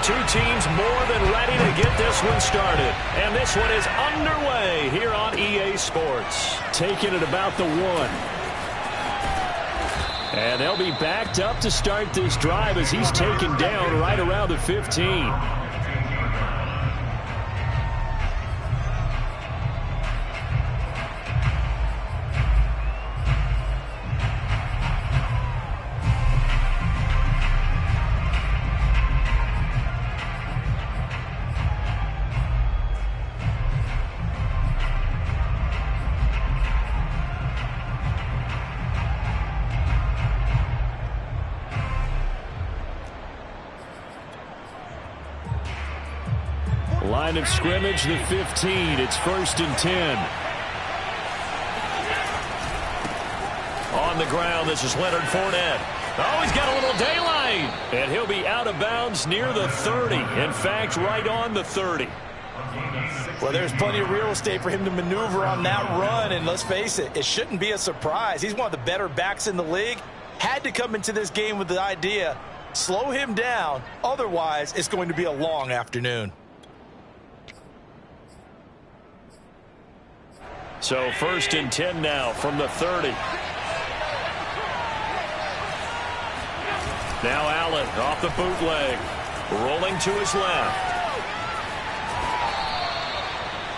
two teams more than ready to get this one started. And this one is underway here on EA Sports. Taking it about the 1. And they'll be backed up to start this drive as he's taken down right around the 15. Line of scrimmage, the 15. It's 1st and 10. On the ground, this is Leonard Fournette. Oh, he's got a little daylight. And he'll be out of bounds near the 30. In fact, right on the 30. Well, there's plenty of real estate for him to maneuver on that run. And let's face it, it shouldn't be a surprise. He's one of the better backs in the league. Had to come into this game with the idea, slow him down. Otherwise, it's going to be a long afternoon. So 1st and 10 now from the 30. Now Allen off the bootleg. Rolling to his left.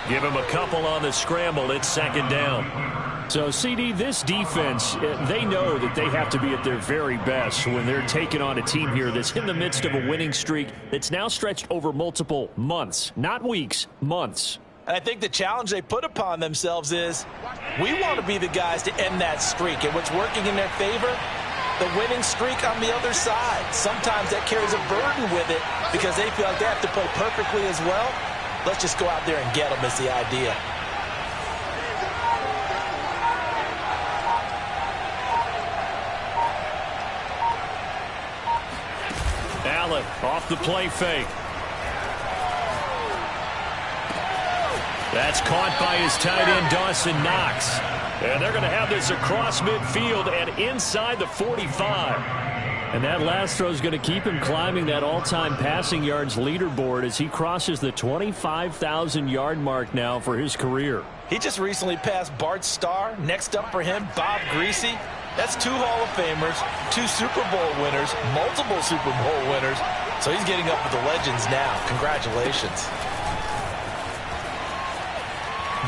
Give him a couple on the scramble. It's 2nd down. So, CD, this defense, they know that they have to be at their very best when they're taking on a team here that's in the midst of a winning streak that's now stretched over multiple months. Not weeks, months. And I think the challenge they put upon themselves is we want to be the guys to end that streak. And what's working in their favor? The winning streak on the other side. Sometimes that carries a burden with it because they feel like they have to play perfectly as well. Let's just go out there and get them is the idea. Allen off the play fake. That's caught by his tight end, Dawson Knox. And they're going to have this across midfield and inside the 45. And that last throw is going to keep him climbing that all-time passing yards leaderboard as he crosses the 25,000-yard mark now for his career. He just recently passed Bart Starr. Next up for him, Bob Greasy. That's 2 Hall of Famers, 2 Super Bowl winners, multiple Super Bowl winners. So he's getting up with the legends now. Congratulations.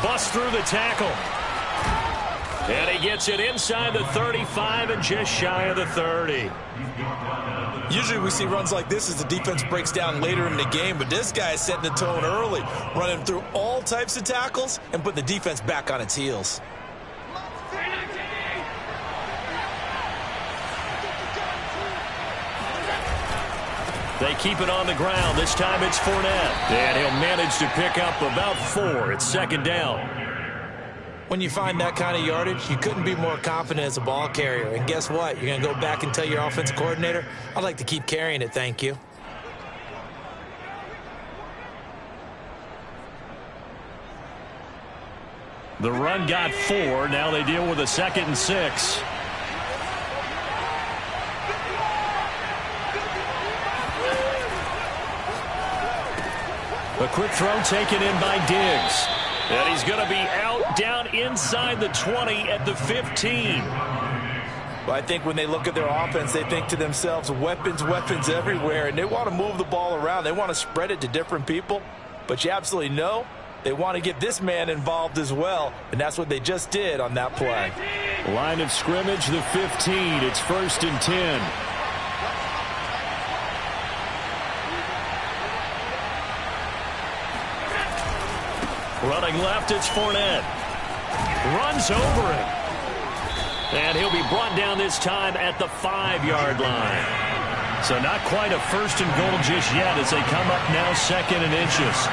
Bust through the tackle. And he gets it inside the 35 and just shy of the 30. Usually we see runs like this as the defense breaks down later in the game, but this guy is setting the tone early, running through all types of tackles and putting the defense back on its heels. They keep it on the ground. This time it's Fournette. And he'll manage to pick up about 4. It's 2nd down. When you find that kind of yardage, you couldn't be more confident as a ball carrier. And guess what? You're going to go back and tell your offensive coordinator, I'd like to keep carrying it, thank you. The run got 4. Now they deal with a 2nd and 6. A quick throw taken in by Diggs. And he's going to be out down inside the 20 at the 15. Well, I think when they look at their offense, they think to themselves, weapons, weapons everywhere, and they want to move the ball around. They want to spread it to different people. But you absolutely know they want to get this man involved as well, and that's what they just did on that play. Line of scrimmage, the 15. It's 1st and 10. Running left, it's Fournette. Runs over it. And he'll be brought down this time at the 5-yard line. So not quite a 1st and goal just yet as they come up now 2nd and inches.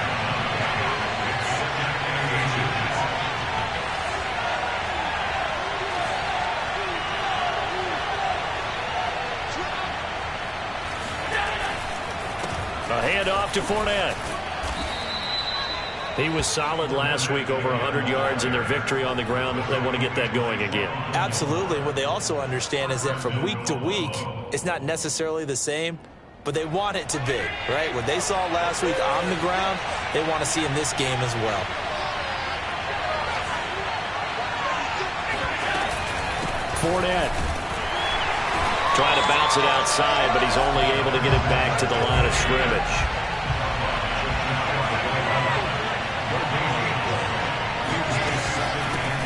A handoff to Fournette. He was solid last week, over 100 yards in their victory on the ground. They want to get that going again. Absolutely. What they also understand is that from week to week, it's not necessarily the same. but they want it to be, right? What they saw last week on the ground, they want to see in this game as well. Fournette trying to bounce it outside, but he's only able to get it back to the line of scrimmage.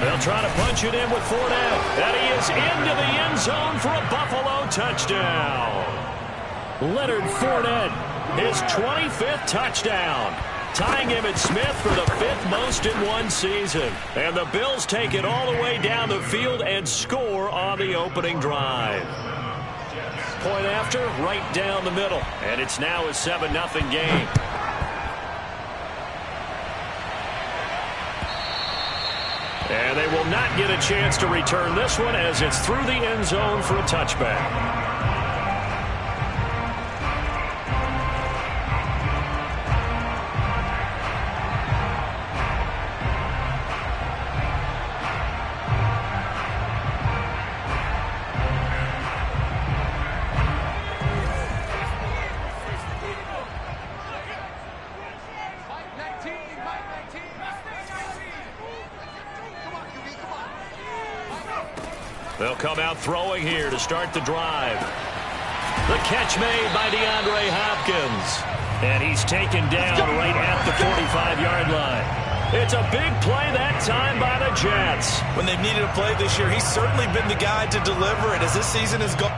They'll try to punch it in with Fournette, and he is into the end zone for a Buffalo touchdown. Leonard Fournette, his 25th touchdown, tying Emmitt Smith for the 5th most in one season. And the Bills take it all the way down the field and score on the opening drive. Point after, right down the middle. And it's now a 7-0 game. And they will not get a chance to return this one as it's through the end zone for a touchback. They'll come out throwing here to start the drive. The catch made by DeAndre Hopkins. And he's taken down right at the 45-yard line. It's a big play that time by the Jets. When they've needed a play this year, he's certainly been the guy to deliver it as this season has gone.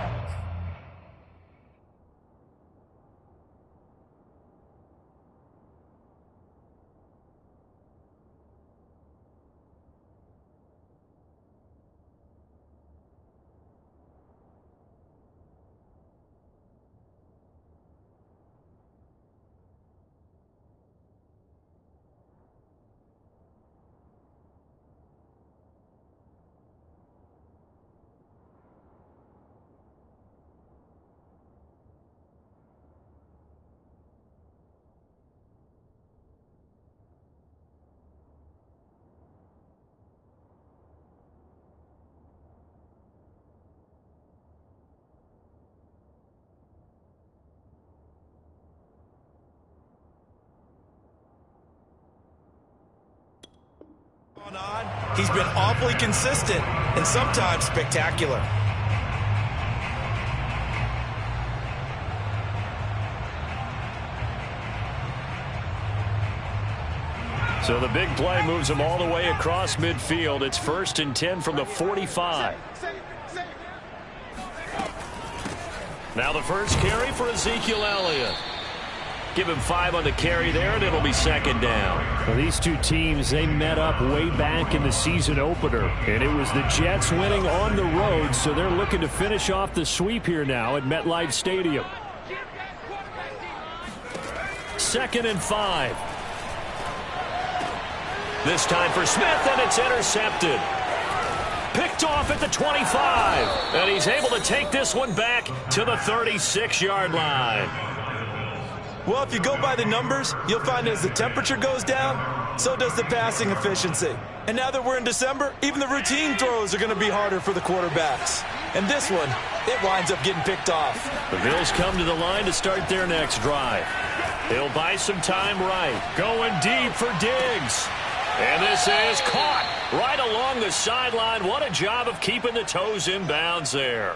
He's been awfully consistent and sometimes spectacular. So the big play moves him all the way across midfield. It's 1st and 10 from the 45. Now the first carry for Ezekiel Elliott. Give him 5 on the carry there, and it'll be 2nd down. Well, these two teams, they met up way back in the season opener, and it was the Jets winning on the road, so they're looking to finish off the sweep here now at MetLife Stadium. 2nd and 5. This time for Smith, and it's intercepted. Picked off at the 25, and he's able to take this one back to the 36-yard line. Well, if you go by the numbers, you'll find as the temperature goes down, so does the passing efficiency. And now that we're in December, even the routine throws are going to be harder for the quarterbacks. And this one, it winds up getting picked off. The Bills come to the line to start their next drive. They'll buy some time right. Going deep for Diggs. And this is caught right along the sideline. What a job of keeping the toes in bounds there.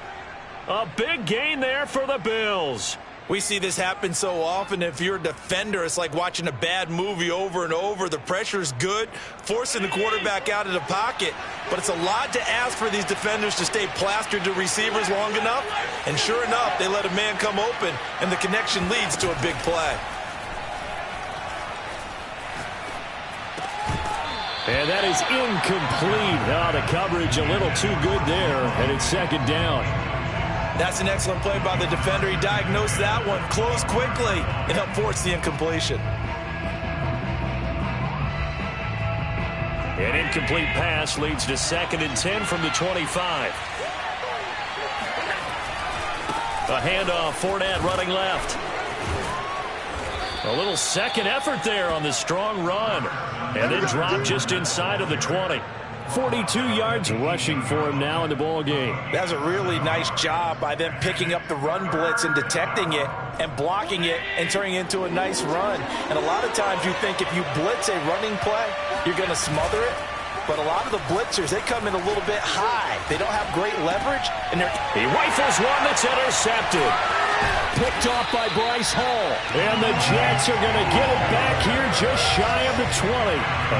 A big gain there for the Bills. We see this happen so often. If you're a defender, it's like watching a bad movie over and over. The pressure's good, forcing the quarterback out of the pocket. But it's a lot to ask for these defenders to stay plastered to receivers long enough. And sure enough, they let a man come open, and the connection leads to a big play. And that is incomplete. Now the coverage a little too good there, and it's 2nd down. That's an excellent play by the defender. He diagnosed that one, closed quickly, and helped force the incompletion. An incomplete pass leads to 2nd and 10 from the 25. A handoff, Fournette running left. A little second effort there on the strong run. And then dropped just inside of the 20. 42 yards rushing for him now in the ball game. That's a really nice job by them picking up the run blitz and detecting it. and blocking it and turning it into a nice run. And a lot of times you think if you blitz a running play, you're going to smother it. But a lot of the blitzers, they come in a little bit high. They don't have great leverage. And he rifles one that's intercepted. Picked off by Bryce Hall. And the Jets are going to get it back here just shy of the 20.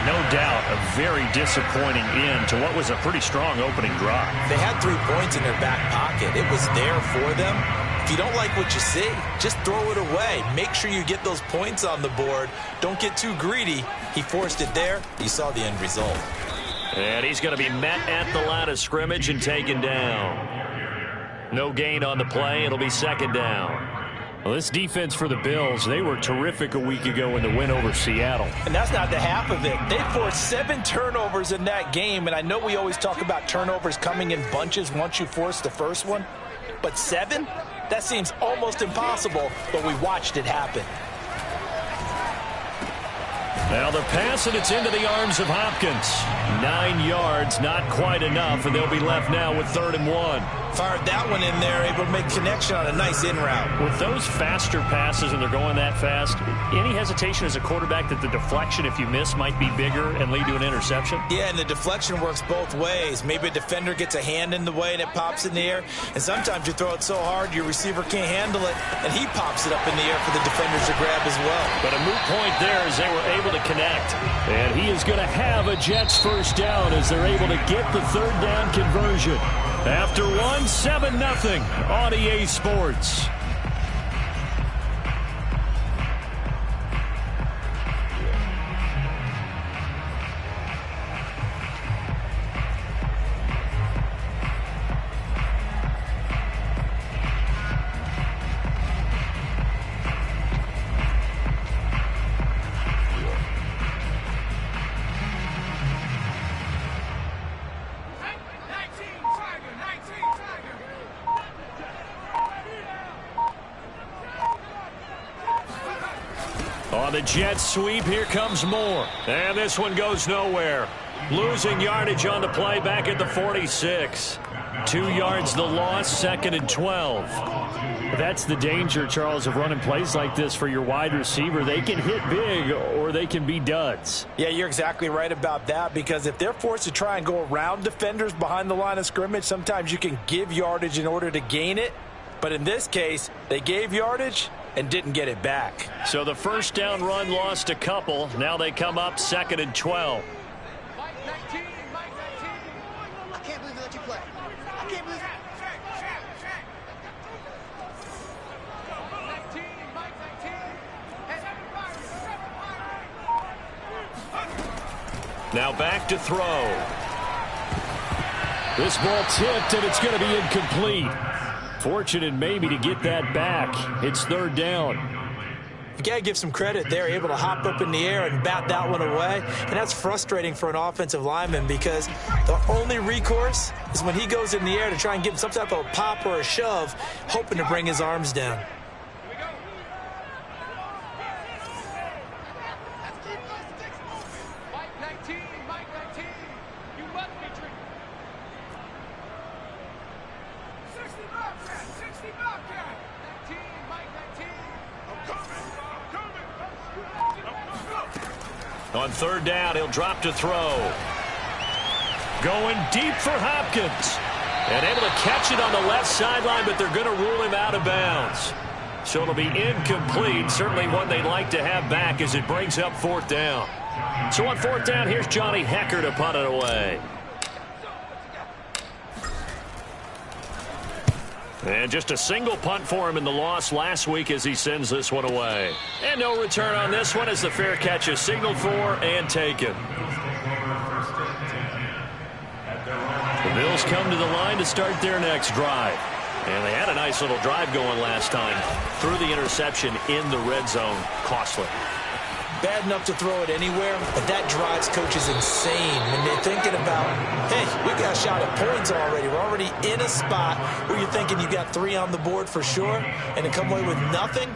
No doubt a very disappointing end to what was a pretty strong opening drive. They had 3 points in their back pocket. It was there for them. If you don't like what you see, just throw it away. Make sure you get those points on the board. Don't get too greedy. He forced it there. You saw the end result. And he's going to be met at the line of scrimmage and taken down. No gain on the play. It'll be second down. Well, this defense for the Bills, they were terrific a week ago in the win over Seattle. And that's not the half of it. They forced 7 turnovers in that game, and I know we always talk about turnovers coming in bunches once you force the first one, but 7? That seems almost impossible, but we watched it happen. Now the pass, and it's into the arms of Hopkins. 9 yards, not quite enough, and they'll be left now with 3rd and 1. Fired that one in there, able to make connection on a nice in route. With those faster passes and they're going that fast, any hesitation as a quarterback that the deflection, if you miss, might be bigger and lead to an interception? Yeah, and the deflection works both ways. Maybe a defender gets a hand in the way and it pops in the air, and sometimes you throw it so hard your receiver can't handle it, and he pops it up in the air for the defenders to grab as well. But a moot point there as they were able to connect. And he is going to have a Jets first down as they're able to get the 3rd down conversion. After 1, 7-0 on EA Sports. On the Jets sweep, here comes Moore. And this one goes nowhere. Losing yardage on the play back at the 46. 2 yards the loss, 2nd and 12. That's the danger, Charles, of running plays like this for your wide receiver. They can hit big or they can be duds. Yeah, you're exactly right about that, because if they're forced to try and go around defenders behind the line of scrimmage, sometimes you can give yardage in order to gain it. But in this case, they gave yardage and didn't get it back. So the first down run lost a couple. Now they come up 2nd and 12. I can't believe they let you play. I can't believe Now back to throw. This ball tipped, and it's going to be incomplete. Fortunate maybe to get that back. It's 3rd down. You got to give some credit. They're able to hop up in the air and bat that one away. And that's frustrating for an offensive lineman, because the only recourse is when he goes in the air to try and give some type of a pop or a shove, hoping to bring his arms down. On 3rd down, he'll drop to throw. Going deep for Hopkins. And able to catch it on the left sideline, but they're going to rule him out of bounds. So it'll be incomplete. Certainly one they'd like to have back as it brings up 4th down. So on 4th down, here's Johnny Hecker to punt it away. And just a single punt for him in the loss last week as he sends this one away. And no return on this one as the fair catch is signaled for and taken. The Bills come to the line to start their next drive. And they had a nice little drive going last time. Threw the interception in the red zone. Costly. Bad enough to throw it anywhere, but that drives coaches insane when they're thinking about, hey, we got a shot at points already. We're already in a spot where you're thinking you got 3 on the board for sure, and to come away with nothing,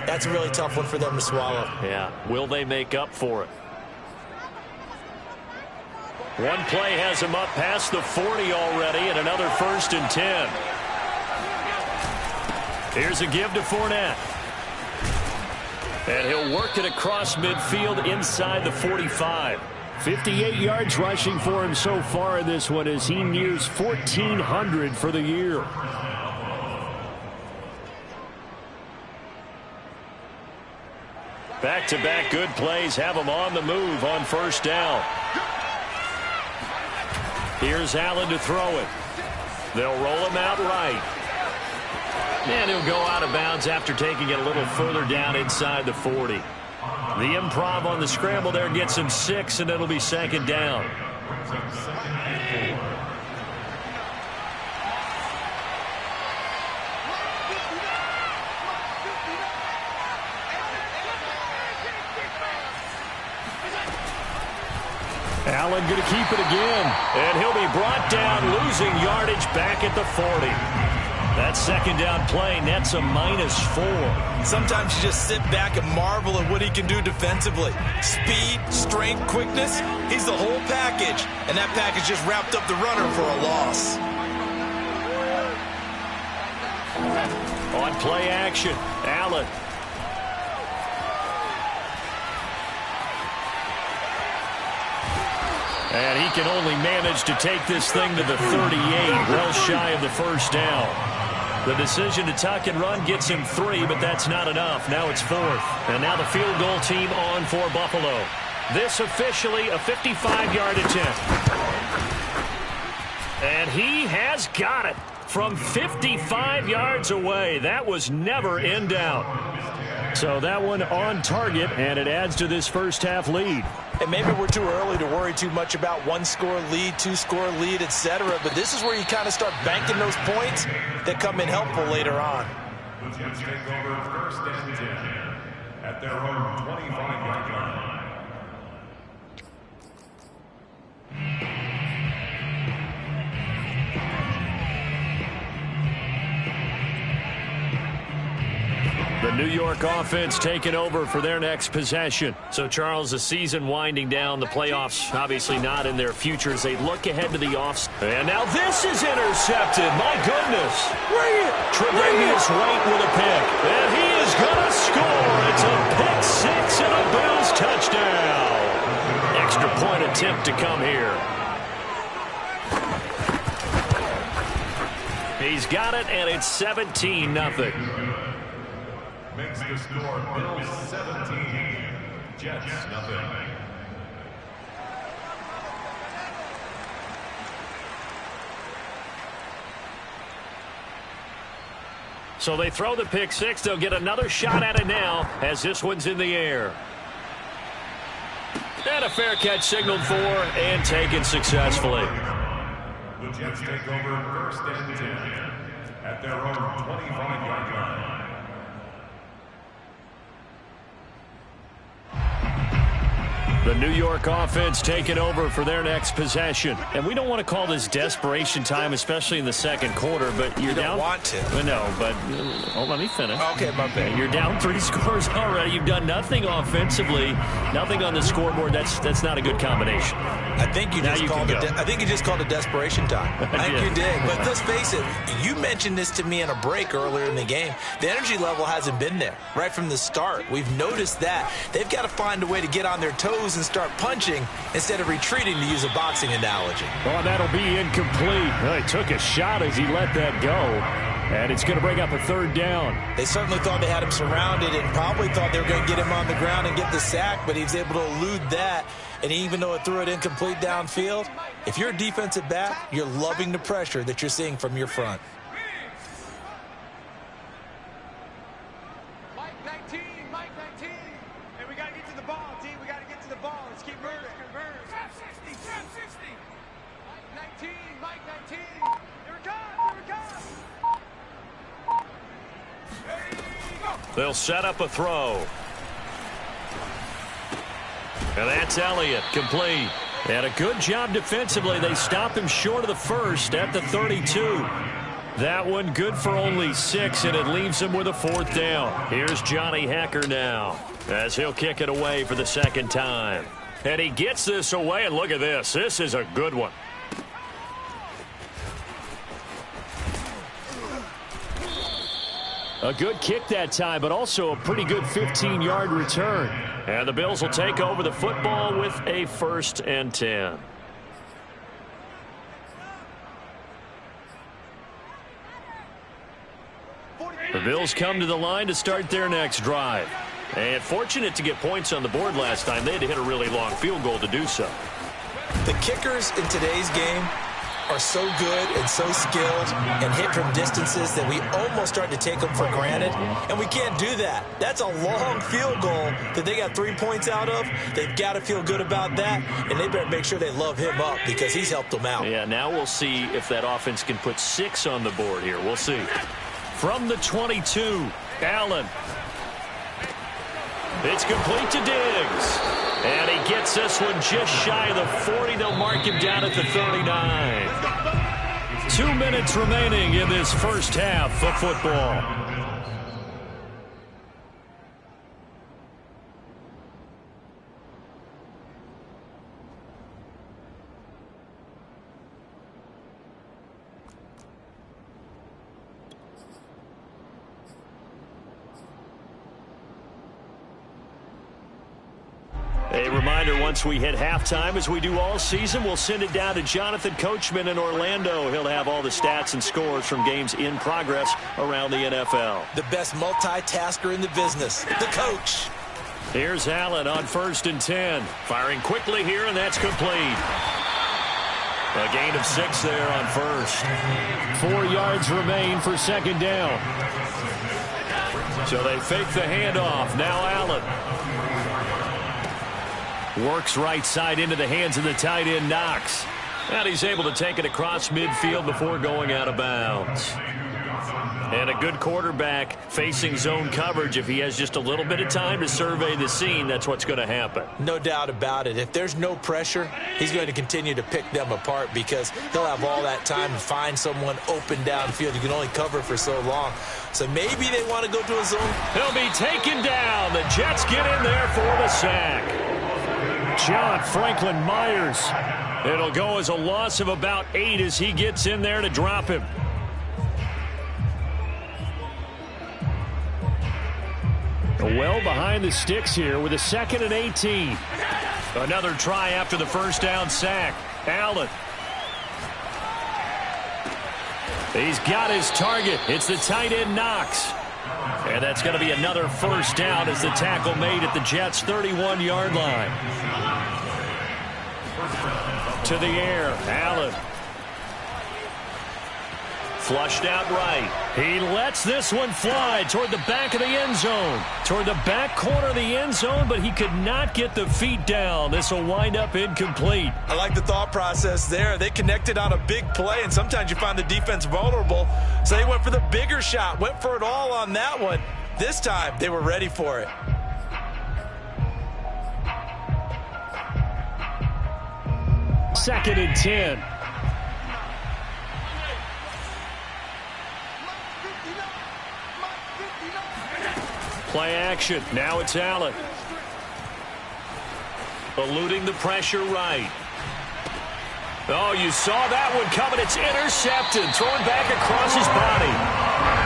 that's a really tough one for them to swallow. Yeah, will they make up for it? One play has him up past the 40 already, and another 1st and 10. Here's a give to Fournette. And he'll work it across midfield inside the 45. 58 yards rushing for him so far in this one as he nears 1,400 for the year. Back-to-back good plays have him on the move on first down. Here's Allen to throw it. They'll roll him out right. And he'll go out of bounds after taking it a little further down inside the 40. The improv on the scramble there gets him 6, and it'll be second down. Allen going to keep it again, and he'll be brought down, losing yardage back at the 40. That second down play nets a -4. Sometimes you just sit back and marvel at what he can do defensively. Speed, strength, quickness, he's the whole package. And that package just wrapped up the runner for a loss. On play action, Allen. And he can only manage to take this thing to the 38, well shy of the first down. The decision to tuck and run gets him 3, but that's not enough. Now it's 4th. And now the field goal team on for Buffalo. This officially a 55-yard attempt. And he has got it from 55 yards away. That was never in doubt. So that one on target, and it adds to this first-half lead. And maybe we're too early to worry too much about one-score lead, two-score lead, etc. But this is where you kind of start banking those points that come in helpful later on. The Jets take over first and 10 at their own 25-yard line. The New York offense taking over for their next possession. So, Charles, the season winding down, the playoffs obviously not in their future as they look ahead to the offs. And now this is intercepted. My goodness. Tre'Davious White with a pick. And he is going to score. It's a pick 6 and a Bills touchdown. Extra point attempt to come here. He's got it, and it's 17-0. Makes the score Bills 17, Jets nothing. So they throw the pick 6. They'll get another shot at it now as this one's in the air. And a fair catch signaled for and taken successfully. The Jets take over first and 10 at their own 25-yard line. The New York offense taking over for their next possession. And we don't want to call this desperation time, especially in the second quarter, but you're You don't down. want to. Well, no, but let me finish. Okay, my bad. You're down 3 scores already. You've done nothing offensively, nothing on the scoreboard. That's not a good combination. I think you just called it. I think you just called it desperation time. I think you did. But let's face it. You mentioned this to me in a break earlier in the game. The energy level hasn't been there right from the start. We've noticed that they've got to find a way to get on their toes and start punching instead of retreating, to use a boxing analogy. Oh, that'll be incomplete. Well, he took a shot as he let that go. And it's going to bring up a 3rd down. They certainly thought they had him surrounded and probably thought they were going to get him on the ground and get the sack, but he was able to elude that. And even though it threw it incomplete downfield, if you're a defensive back, you're loving the pressure that you're seeing from your front. Mike 19. And we got to get to the ball, team. We got to get to the ball. Let's keep moving. Trap 60. Mike 19. Here it comes. They'll set up a throw. And that's Elliott, complete. And a good job defensively. They stop him short of the first at the 32. That one good for only 6, and it leaves him with a 4th down. Here's Johnny Hecker now as he'll kick it away for the 2nd time. And he gets this away, and look at this. This is a good one. A good kick that time, but also a pretty good 15-yard return. And the Bills will take over the football with a 1st and 10. The Bills come to the line to start their next drive. And fortunate to get points on the board last time. They had to hit a really long field goal to do so. The kickers in today's game are so good and so skilled and hit from distances that we almost start to take them for granted, and we can't do that. That's a long field goal that they got 3 points out of. They've got to feel good about that, and they better make sure they love him up because he's helped them out. Yeah, now we'll see if that offense can put 6 on the board here. We'll see. From the 22, Allen. It's complete to Diggs. And he gets this one just shy of the 40. They'll mark him down at the 39. 2 minutes remaining in this first half of football. A reminder, once we hit halftime, as we do all season, we'll send it down to Jonathan Coachman in Orlando. He'll have all the stats and scores from games in progress around the NFL. The best multitasker in the business, the coach. Here's Allen on 1st and 10. Firing quickly here, and that's complete. A gain of 6 there on 1st. 4 yards remain for 2nd down. So they fake the handoff. Now Allen. Works right side into the hands of the tight end, Knox. And he's able to take it across midfield before going out of bounds. And a good quarterback facing zone coverage. If he has just a little bit of time to survey the scene, that's what's going to happen. No doubt about it. If there's no pressure, he's going to continue to pick them apart because he'll have all that time to find someone open downfield. You can only cover for so long. So maybe they want to go to a zone. He'll be taken down. The Jets get in there for the sack. John Franklin Myers. It'll go as a loss of about 8 as he gets in there to drop him. Well behind the sticks here with a 2nd and 18. Another try after the first down sack. Allen. He's got his target. It's the tight end Knox. And that's going to be another 1st down as the tackle made at the Jets' 31-yard line. To the air, Allen. Flushed out right. He lets this one fly toward the back of the end zone. Toward the back corner of the end zone, but he could not get the feet down. This will wind up incomplete. I like the thought process there. They connected on a big play, and sometimes you find the defense vulnerable. So they went for the bigger shot, went for it all on that one. This time, they were ready for it. Second and 10. Play action. Now it's Allen. Eluding the pressure right. Oh, you saw that one coming. It's intercepted. Thrown back across his body.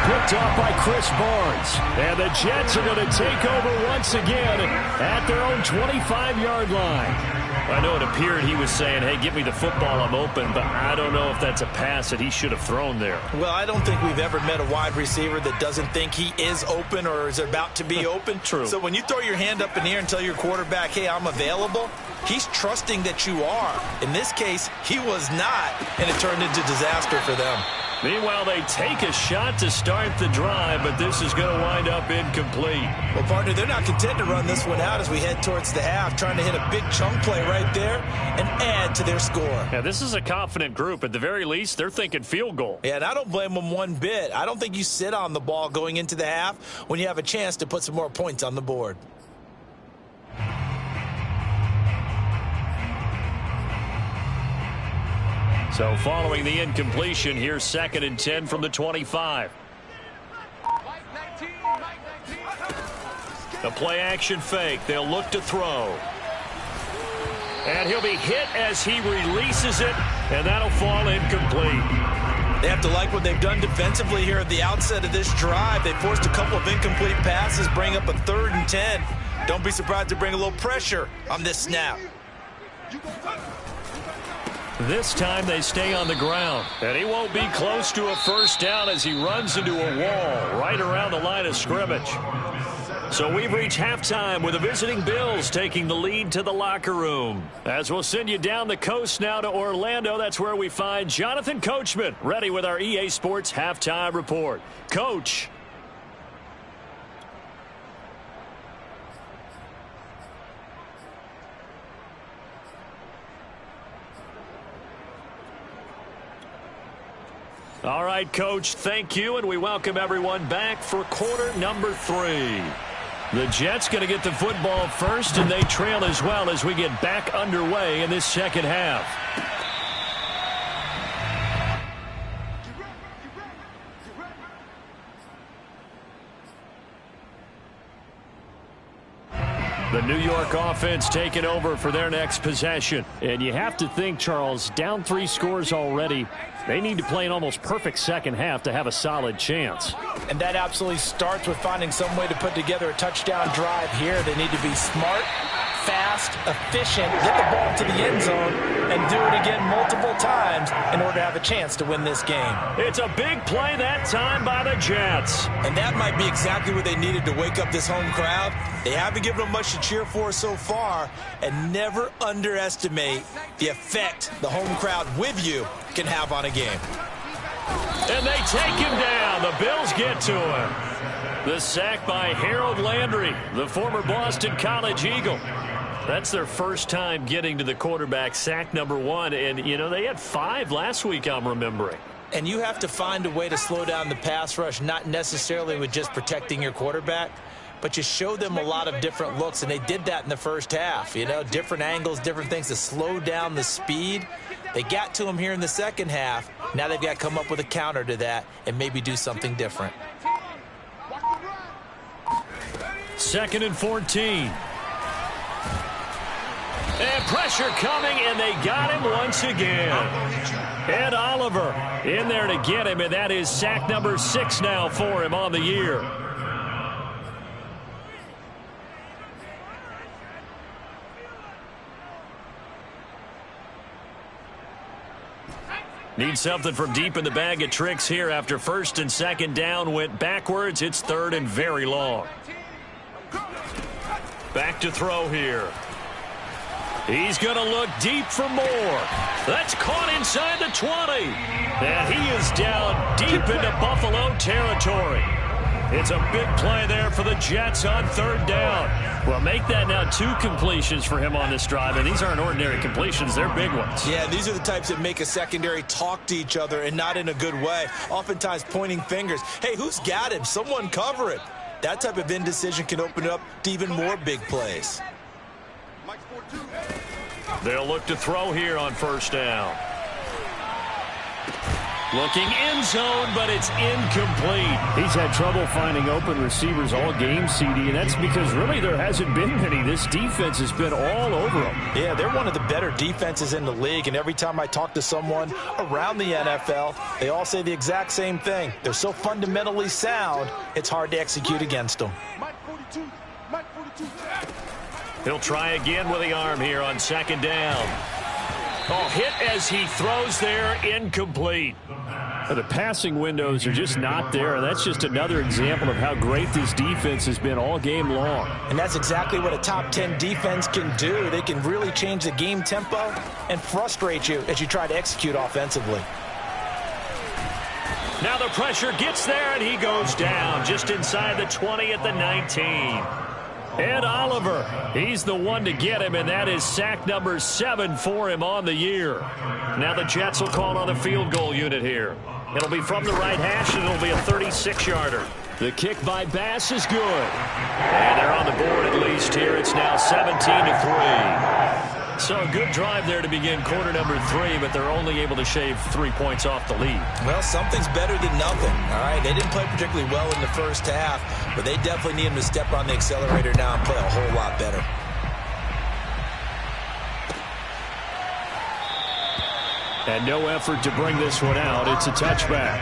Picked off by Chris Barnes. And the Jets are going to take over once again at their own 25-yard line. I know it appeared he was saying, hey, give me the football, I'm open, but I don't know if that's a pass that he should have thrown there. Well, I don't think we've ever met a wide receiver that doesn't think he is open or is about to be open. True. So when you throw your hand up in the air and tell your quarterback, hey, I'm available, he's trusting that you are. In this case, he was not, and it turned into disaster for them. Meanwhile, they take a shot to start the drive, but this is going to wind up incomplete. Well, partner, they're not content to run this one out as we head towards the half, trying to hit a big chunk play right there and add to their score. Yeah, this is a confident group. At the very least, they're thinking field goal. Yeah, and I don't blame them one bit. I don't think you sit on the ball going into the half when you have a chance to put some more points on the board. So following the incompletion, here's 2nd and 10 from the 25. A play action fake. They'll look to throw. And he'll be hit as he releases it, and that'll fall incomplete. They have to like what they've done defensively here at the outset of this drive. They forced a couple of incomplete passes, bring up a 3rd and 10. Don't be surprised to bring a little pressure on this snap. This time they stay on the ground, and he won't be close to a first down as he runs into a wall right around the line of scrimmage. So we've reached halftime with the visiting Bills taking the lead to the locker room. As we'll send you down the coast now to Orlando, that's where we find Jonathan Coachman, ready with our EA Sports Halftime Report. Coach. All right, Coach, thank you, and we welcome everyone back for quarter number 3. The Jets going to get the football first, and they trail as well as we get back underway in this second half. The New York offense taking over for their next possession. And you have to think, Charles, down 3 scores already. They need to play an almost perfect second half to have a solid chance. And that absolutely starts with finding some way to put together a touchdown drive here. They need to be smart, fast, efficient, get the ball to the end zone, and do it again multiple times in order to have a chance to win this game. It's a big play that time by the Jets. And that might be exactly what they needed to wake up this home crowd. They haven't given them much to cheer for so far, and never underestimate the effect the home crowd with you can have on a game. And they take him down. The Bills get to him. The sack by Harold Landry, the former Boston College Eagle. That's their first time getting to the quarterback, sack number 1. And, you know, they had 5 last week, I'm remembering. And you have to find a way to slow down the pass rush, not necessarily with just protecting your quarterback, but you show them a lot of different looks, and they did that in the first half. You know, different angles, different things to slow down the speed. They got to him here in the second half. Now they've got to come up with a counter to that and maybe do something different. 2nd and 14. And pressure coming, and they got him once again. Ed Oliver in there to get him, and that is sack number 6 now for him on the year. Need something from deep in the bag of tricks here after 1st and 2nd down went backwards. It's 3rd and very long. Back to throw here. He's going to look deep for more. That's caught inside the 20. And he is down deep into Buffalo territory. It's a big play there for the Jets on 3rd down. Well, make that now 2 completions for him on this drive, and these aren't ordinary completions. They're big ones. Yeah, these are the types that make a secondary talk to each other and not in a good way. Oftentimes pointing fingers. Hey, who's got him? Someone cover it. That type of indecision can open it up to even more big plays. They'll look to throw here on 1st down. Looking end zone, but it's incomplete. He's had trouble finding open receivers all game, CD, and that's because really there hasn't been many. This defense has been all over them. Yeah, they're one of the better defenses in the league, and every time I talk to someone around the NFL, they all say the exact same thing. They're so fundamentally sound, it's hard to execute against them. He'll try again with the arm here on 2nd down. Oh, hit as he throws there, incomplete. The passing windows are just not there, and that's just another example of how great this defense has been all game long. And that's exactly what a top 10 defense can do. They can really change the game tempo and frustrate you as you try to execute offensively. Now the pressure gets there, and he goes down just inside the 20 at the 19. Ed Oliver, he's the one to get him, and that is sack number 7 for him on the year. Now the Jets will call on the field goal unit here. It'll be from the right hash, and it'll be a 36-yarder. The kick by Bass is good. And they're on the board at least here. It's now 17-3. So a good drive there to begin quarter number 3, but they're only able to shave 3 points off the lead. Well, something's better than nothing, all right? They didn't play particularly well in the first half, but they definitely need him to step on the accelerator now and play a whole lot better. And no effort to bring this one out. It's a touchback.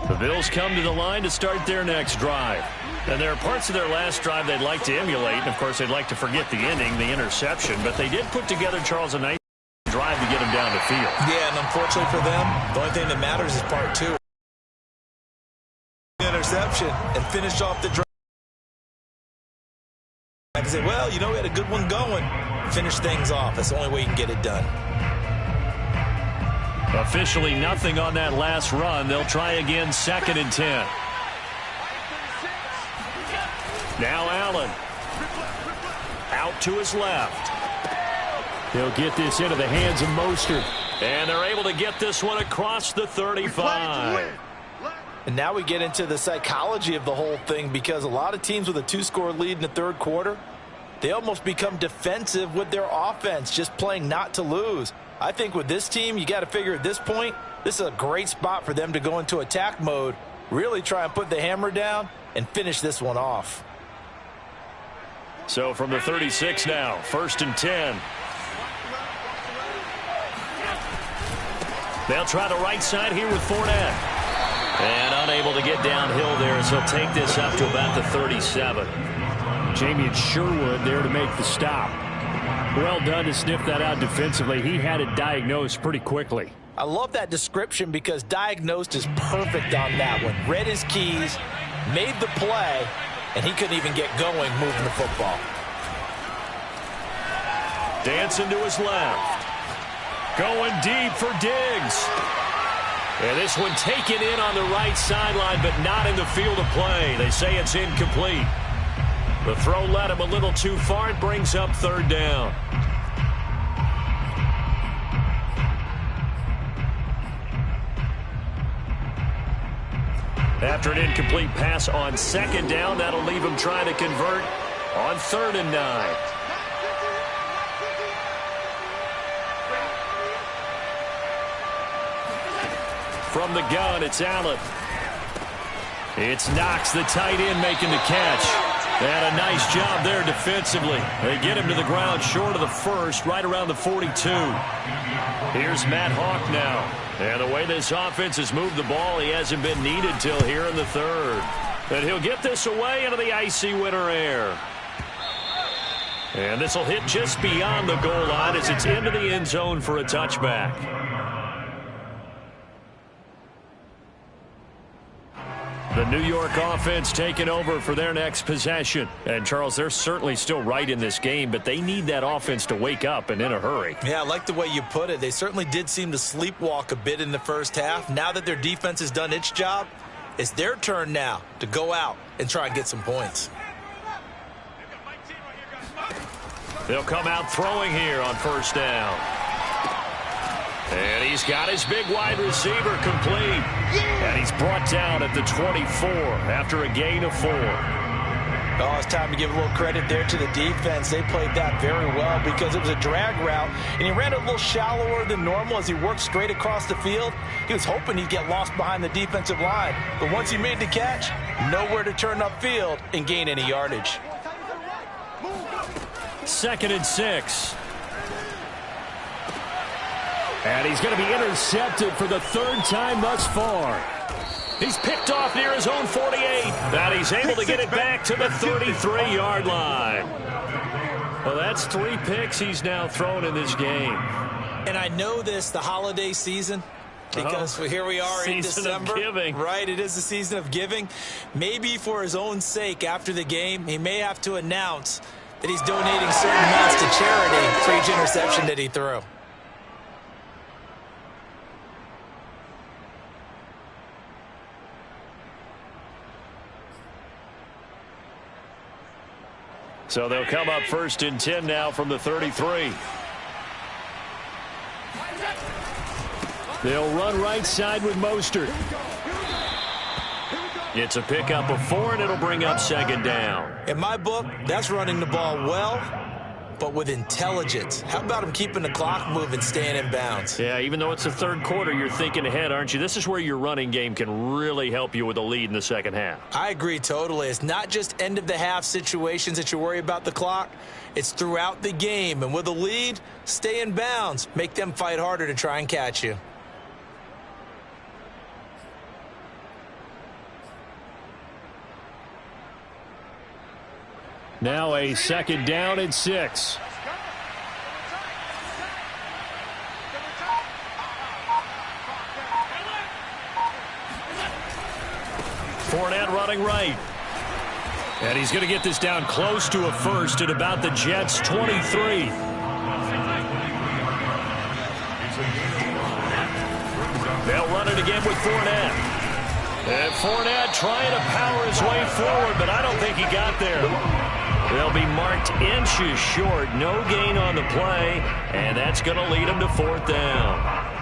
The Bills come to the line to start their next drive. And there are parts of their last drive they'd like to emulate. And, of course, they'd like to forget the ending, the interception. But they did put together, Charles, a nice drive to get him down the field. Yeah, and unfortunately for them, the only thing that matters is part two. Interception and finish off the drive. I can say, well, you know, we had a good one going. Finish things off. That's the only way you can get it done. Officially nothing on that last run. They'll try again, 2nd and 10. Now Allen. Out to his left. He'll get this into the hands of Mostert. And they're able to get this one across the 35. And now we get into the psychology of the whole thing, because a lot of teams with a 2-score lead in the third quarter, they almost become defensive with their offense, just playing not to lose. I think with this team, you got to figure at this point, this is a great spot for them to go into attack mode, really try and put the hammer down and finish this one off. So from the 36 now, 1st and 10. They'll try the right side here with Fournette. And unable to get downhill there, as he'll take this up to about the 37. Jamie and Sherwood there to make the stop. Well done to sniff that out defensively. He had it diagnosed pretty quickly. I love that description, because diagnosed is perfect on that one. Read his keys, made the play, and he couldn't even get going moving the football. Dancing to his left. Going deep for Diggs. And this one taken in on the right sideline, but not in the field of play. They say it's incomplete. The throw led him a little too far. It brings up 3rd down. After an incomplete pass on 2nd down, that'll leave him trying to convert on 3rd and 9. From the gun, it's Allen. It's Knox, the tight end, making the catch. And a nice job there defensively. They get him to the ground short of the 1st, right around the 42. Here's Matt Hawk now. And the way this offense has moved the ball, he hasn't been needed till here in the 3rd. And he'll get this away into the icy winter air. And this will hit just beyond the goal line as it's into the end zone for a touchback. The New York offense taking over for their next possession. And, Charles, they're certainly still right in this game, but they need that offense to wake up and in a hurry. Yeah, I like the way you put it. They certainly did seem to sleepwalk a bit in the first half. Now that their defense has done its job, it's their turn now to go out and try and get some points. They'll come out throwing here on 1st down. And he's got his big wide receiver complete. And he's brought down at the 24 after a gain of 4. Oh, it's time to give a little credit there to the defense. They played that very well, because it was a drag route, and he ran a little shallower than normal as he worked straight across the field. He was hoping he'd get lost behind the defensive line. But once he made the catch, nowhere to turn upfield and gain any yardage. 2nd and 6. And he's going to be intercepted for the 3rd time thus far. He's picked off near his own 48. And he's able to get it back to the 33-yard line. Well, that's 3 picks he's now thrown in this game. And I know this, the holiday season, because here we are in December. Season of giving. Right, it is the season of giving. Maybe for his own sake, after the game, he may have to announce that he's donating certain amounts to charity for each interception that he threw. So they'll come up 1st and 10 now from the 33. They'll run right side with Mostert. It's a pickup of 4, and it'll bring up 2nd down. In my book, that's running the ball well, but with intelligence. How about him keeping the clock moving, staying in bounds? Yeah, even though it's the third quarter, you're thinking ahead, aren't you? This is where your running game can really help you with a lead in the second half. I agree totally. It's not just end-of-the-half situations that you worry about the clock. It's throughout the game. And with a lead, stay in bounds. Make them fight harder to try and catch you. Now a second down and 6. Fournette running right. And he's going to get this down close to a first at about the Jets' 23. They'll run it again with Fournette. And Fournette trying to power his way forward, but I don't think he got there. They'll be marked inches short. No gain on the play, and that's going to lead him to fourth down.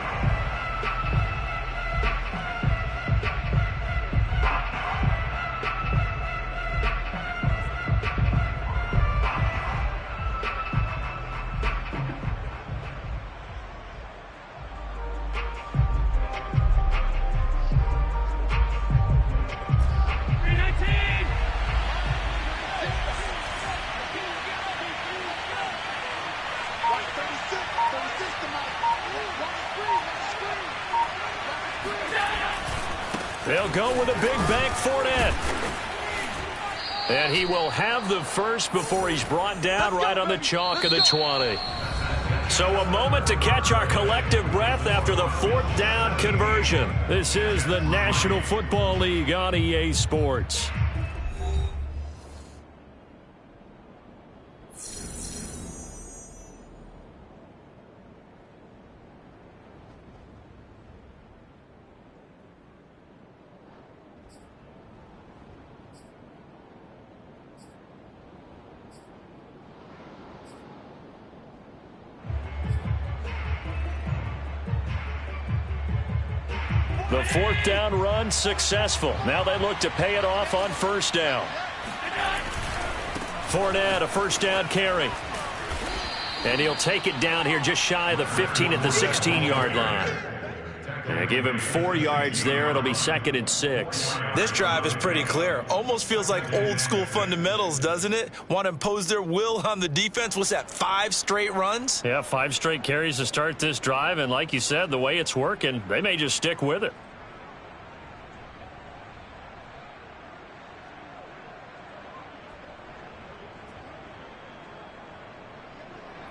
They'll go with a big bank Fournette. And he will have the first before he's brought down right on the chalk of the 20. So a moment to catch our collective breath after the fourth down conversion. This is the National Football League on EA Sports. The fourth down run successful. Now they look to pay it off on first down. Fournette, a first down carry. And he'll take it down here just shy of the 15 at the 16-yard line. And give him 4 yards there. It'll be 2nd and 6. This drive is pretty clear. Almost feels like old school fundamentals, doesn't it? Want to impose their will on the defense. What's that, 5 straight runs? Yeah, 5 straight carries to start this drive. And like you said, the way it's working, they may just stick with it.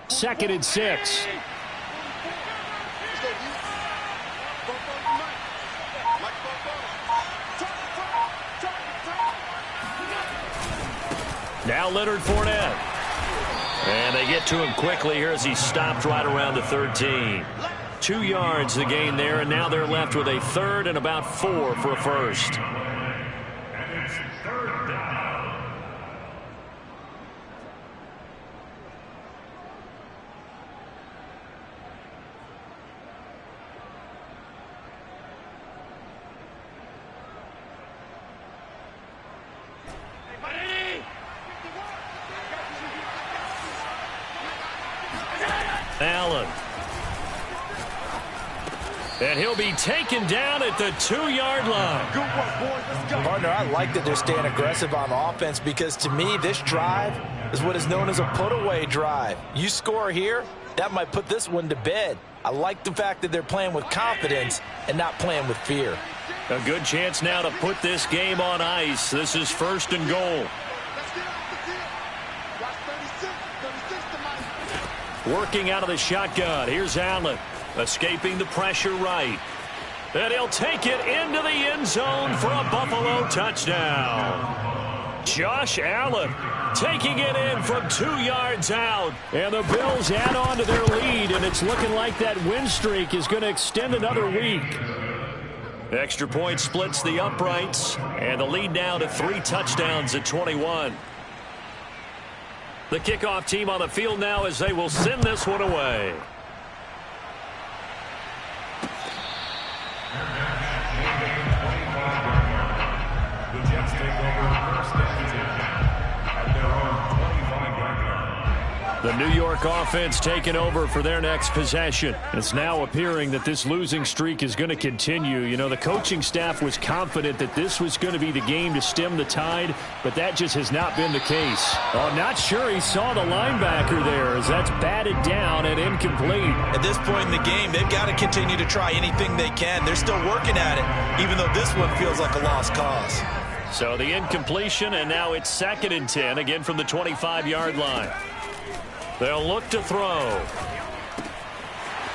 Second and 6. Now Leonard Fournette. And they get to him quickly here as he stopped right around the 13. 2 yards the gain there, and now they're left with a third and about 4 for a first. And it's third down. Allen. And he'll be taken down at the 2-yard line. Good work, boys. Let's go. Partner, I like that they're staying aggressive on offense because, to me, this drive is what is known as a put-away drive. You score here, that might put this one to bed. I like the fact that they're playing with confidence and not playing with fear. A good chance now to put this game on ice. This is 1st and goal. Working out of the shotgun. Here's Allen. Escaping the pressure right. And he'll take it into the end zone for a Buffalo touchdown. Josh Allen taking it in from 2 yards out. And the Bills add on to their lead, and it's looking like that win streak is going to extend another week. Extra point splits the uprights, and the lead now to 3 touchdowns at 21. The kickoff team on the field now as they will send this one away. The Jets take over first and 10 at their own 25-yard line. The New York offense taking over for their next possession. It's now appearing that this losing streak is going to continue. You know, the coaching staff was confident that this was going to be the game to stem the tide, but that just has not been the case. Oh, not sure he saw the linebacker there as that's batted down and incomplete. At this point in the game, they've got to continue to try anything they can. They're still working at it, even though this one feels like a lost cause. So the incompletion, and now it's 2nd and 10, again from the 25-yard line. They'll look to throw.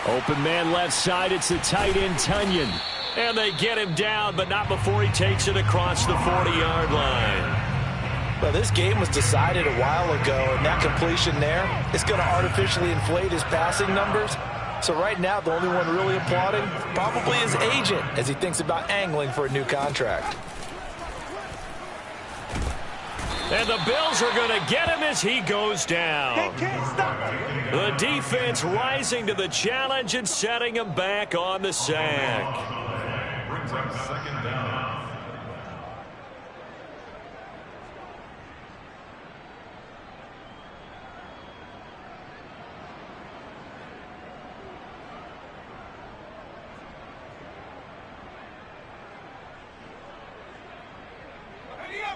Open man left side. It's the tight end, Tunyon. And they get him down, but not before he takes it across the 40-yard line. Well, this game was decided a while ago, and that completion there is going to artificially inflate his passing numbers. So right now, the only one really applauding probably his agent as he thinks about angling for a new contract. And the Bills are going to get him as he goes down. The defense rising to the challenge and setting him back on the sack. Brings up 2nd down.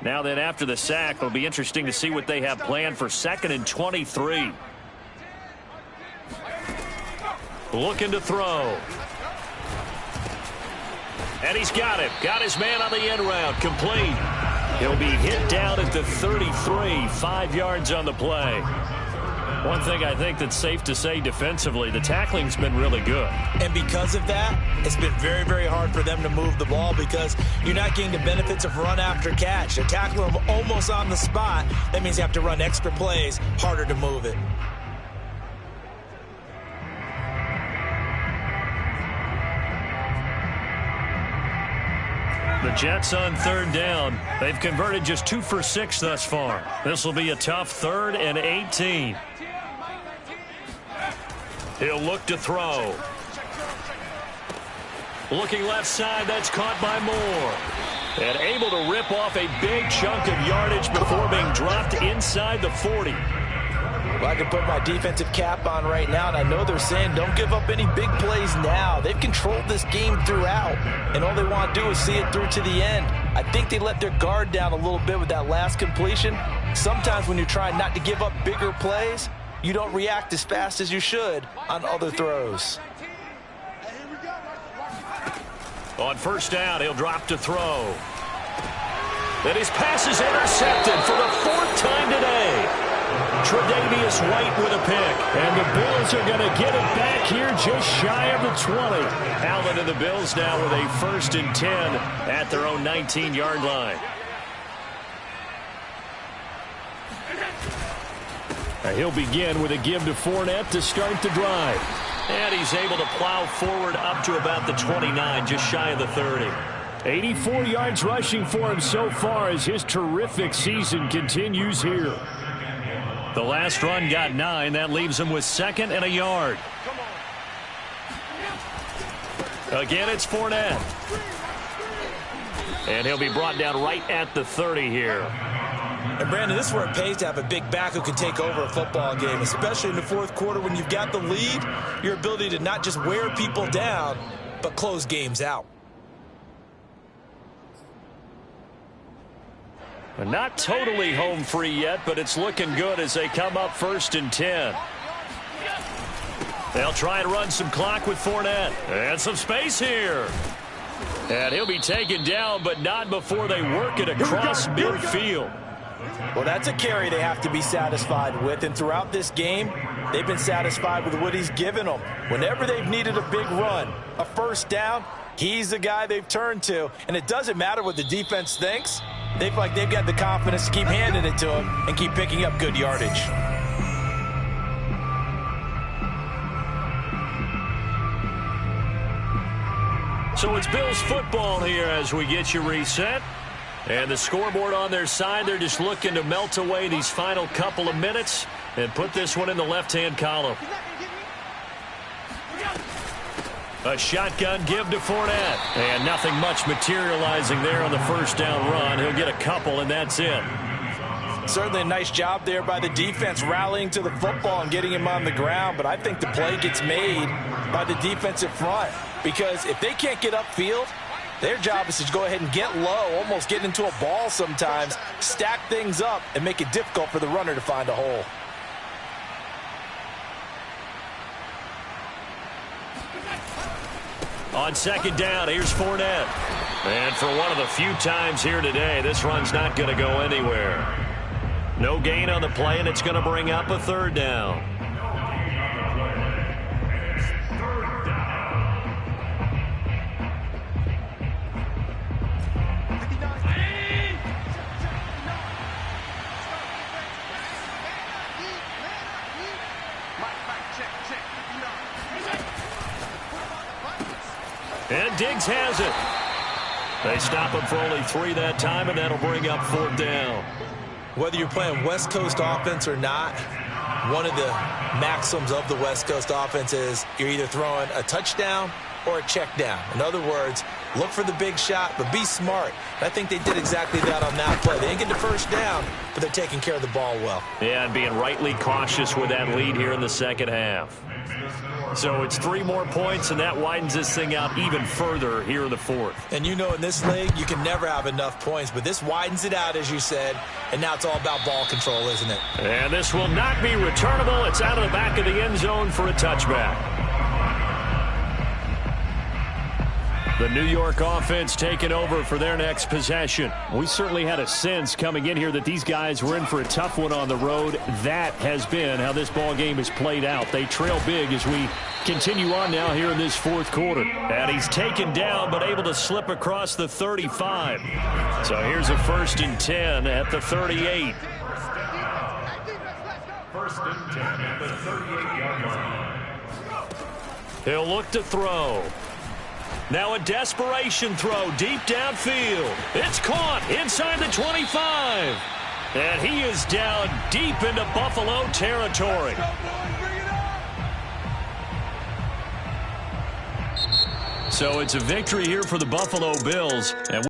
Now then, after the sack, it'll be interesting to see what they have planned for 2nd and 23. Looking to throw. And he's got him. Got his man on the end route. Complete. He'll be hit down at the 33. 5 yards on the play. One thing I think that's safe to say defensively, the tackling's been really good. And because of that, it's been very, very hard for them to move the ball because you're not getting the benefits of run after catch. They're tackling them almost on the spot. That means you have to run extra plays, harder to move it. The Jets on 3rd down. They've converted just 2 for 6 thus far. This will be a tough 3rd and 18. He'll look to throw. Looking left side, that's caught by Moore. And able to rip off a big chunk of yardage before being dropped inside the 40. Well, I can put my defensive cap on right now, and I know they're saying don't give up any big plays now. They've controlled this game throughout, and all they want to do is see it through to the end. I think they let their guard down a little bit with that last completion. Sometimes when you're trying not to give up bigger plays, you don't react as fast as you should on other throws. On 1st down, he'll drop to throw. Then his pass is intercepted for the 4th time today. Tre'Davious White with a pick. And the Bills are going to get it back here just shy of the 20. Allen and the Bills now with a 1st and 10 at their own 19-yard line. He'll begin with a give to Fournette to start the drive. And he's able to plow forward up to about the 29, just shy of the 30. 84 yards rushing for him so far as his terrific season continues here. The last run got 9. That leaves him with 2nd and a yard. Again, it's Fournette. And he'll be brought down right at the 30 here. And, Brandon, this is where it pays to have a big back who can take over a football game, especially in the 4th quarter when you've got the lead, your ability to not just wear people down, but close games out. Not totally home free yet, but it's looking good as they come up 1st and 10. They'll try and run some clock with Fournette. And some space here. And he'll be taken down, but not before they work it across midfield. Well, that's a carry they have to be satisfied with, and throughout this game, they've been satisfied with what he's given them. Whenever they've needed a big run, a 1st down, he's the guy they've turned to, and it doesn't matter what the defense thinks. They feel like they've got the confidence to keep handing it to him and keep picking up good yardage. So it's Bills football here as we get you reset. And the scoreboard on their side, they're just looking to melt away these final couple of minutes and put this one in the left-hand column. A shotgun give to Fournette. And nothing much materializing there on the 1st down run. He'll get a couple, and that's it. Certainly a nice job there by the defense rallying to the football and getting him on the ground, but I think the play gets made by the defensive front because if they can't get upfield, their job is to go ahead and get low, almost get into a ball sometimes, stack things up, and make it difficult for the runner to find a hole. On second down, here's Fournette. And for one of the few times here today, this run's not going to go anywhere. No gain on the play, and it's going to bring up a third down. And Diggs has it. They stop him for only 3 that time, and that'll bring up 4th down. Whether you're playing West Coast offense or not, one of the maxims of the West Coast offense is you're either throwing a touchdown or a check down. In other words, look for the big shot, but be smart. And I think they did exactly that on that play. They didn't get the first down, but they're taking care of the ball well. Yeah, and being rightly cautious with that lead here in the second half. So it's 3 more points, and that widens this thing out even further here in the 4th. And you know in this league, you can never have enough points, but this widens it out, as you said, and now it's all about ball control, isn't it? And this will not be returnable. It's out of the back of the end zone for a touchback. The New York offense taking over for their next possession. We certainly had a sense coming in here that these guys were in for a tough one on the road. That has been how this ball game has played out. They trail big as we continue on now here in this 4th quarter. And he's taken down but able to slip across the 35. So here's a 1st and 10 at the 38. 1st and 10 at the 38-yard line. He'll look to throw. Now a desperation throw deep downfield. It's caught inside the 25. And he is down deep into Buffalo territory. So it's a victory here for the Buffalo Bills. And